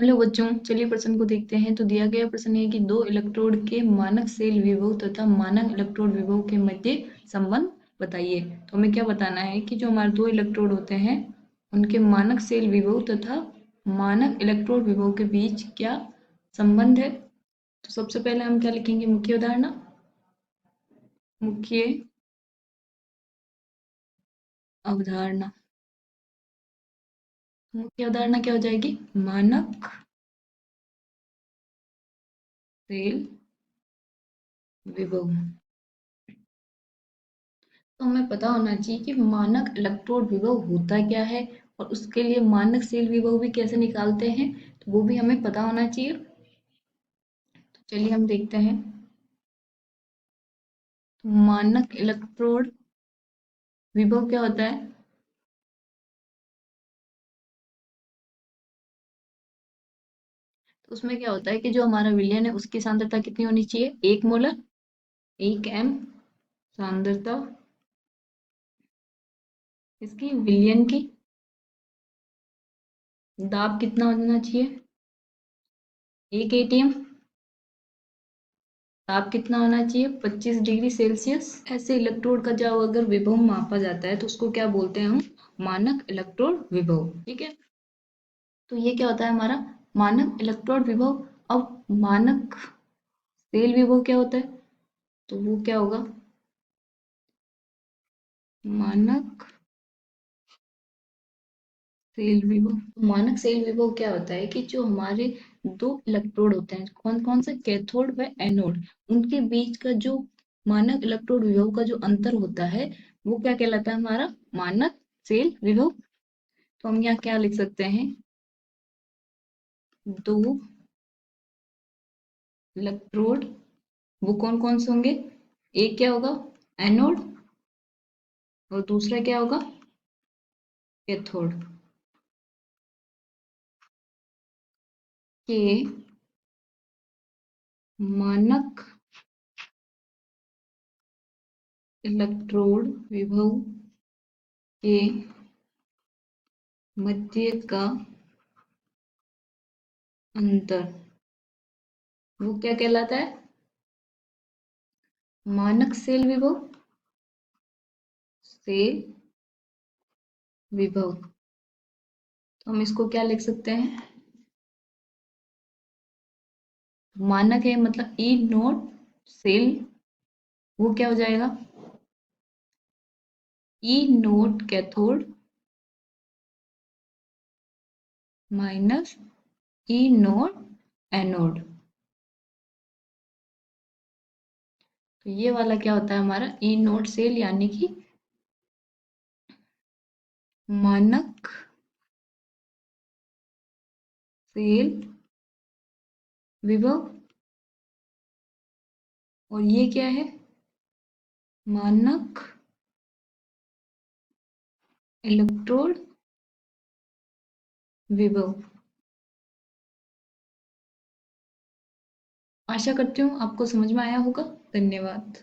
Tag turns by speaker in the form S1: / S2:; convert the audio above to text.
S1: Hello बच्चों, चलिए प्रश्न को देखते हैं। तो दिया गया प्रश्न है कि दो इलेक्ट्रोड के मानक सेल विभव तथा मानक इलेक्ट्रोड विभव के मध्य संबंध बताइए। तो हमें क्या बताना है कि जो हमारे दो इलेक्ट्रोड होते हैं उनके मानक सेल विभव तथा मानक इलेक्ट्रोड विभव के बीच क्या संबंध है। तो सबसे पहले हम क्या लिखेंगे, मुख्य उदाहरण। मुख्य अवधारणा। मुख्य अवधारणा क्या हो जाएगी, मानक सेल विभव। तो हमें पता होना चाहिए कि मानक इलेक्ट्रोड विभव होता क्या है और उसके लिए मानक सेल विभव भी कैसे निकालते हैं, तो वो भी हमें पता होना चाहिए। तो चलिए हम देखते हैं। तो मानक इलेक्ट्रोड विभव क्या होता है। तो उसमें क्या होता है कि जो हमारा विलयन है उसकी सांद्रता कितनी होनी चाहिए, 1 मोलर, 1 m सांद्रता इसकी विलयन की। दाब कितना होना चाहिए, 1 atm। ताप कितना होना चाहिए, 25 डिग्री सेल्सियस। ऐसे इलेक्ट्रोड का जब अगर विभव मापा जाता है तो उसको क्या बोलते हैं हम, मानक इलेक्ट्रोड विभव। ठीक है। तो ये क्या होता है हमारा मानक इलेक्ट्रोड विभव। अब मानक सेल विभव क्या होता है, तो वो क्या होगा, मानक सेल विभव। मानक सेल विभव क्या होता है कि जो हमारे दो इलेक्ट्रोड होते हैं, कौन कौन से, कैथोड व एनोड, उनके बीच का जो मानक इलेक्ट्रोड विभव का जो अंतर होता है वो क्या कहलाता है, हमारा मानक सेल विभव। तो हम यहाँ क्या लिख सकते हैं, दो इलेक्ट्रोड, वो कौन कौन से होंगे, एक क्या होगा एनोड और दूसरा क्या होगा कैथोड, के मानक इलेक्ट्रोड विभव के मध्य का अंतर वो क्या कहलाता है, मानक सेल विभव, सेल विभव। तो हम इसको क्या लिख सकते हैं, मानक है मतलब ई नोट सेल, वो क्या हो जाएगा, ई नोट कैथोड माइनस ई नोट एनोड। तो ये वाला क्या होता है हमारा ई नोट सेल, यानी कि मानक सेल विभव। और ये क्या है, मानक इलेक्ट्रोड विभव। आशा करती हूँ आपको समझ में आया होगा। धन्यवाद।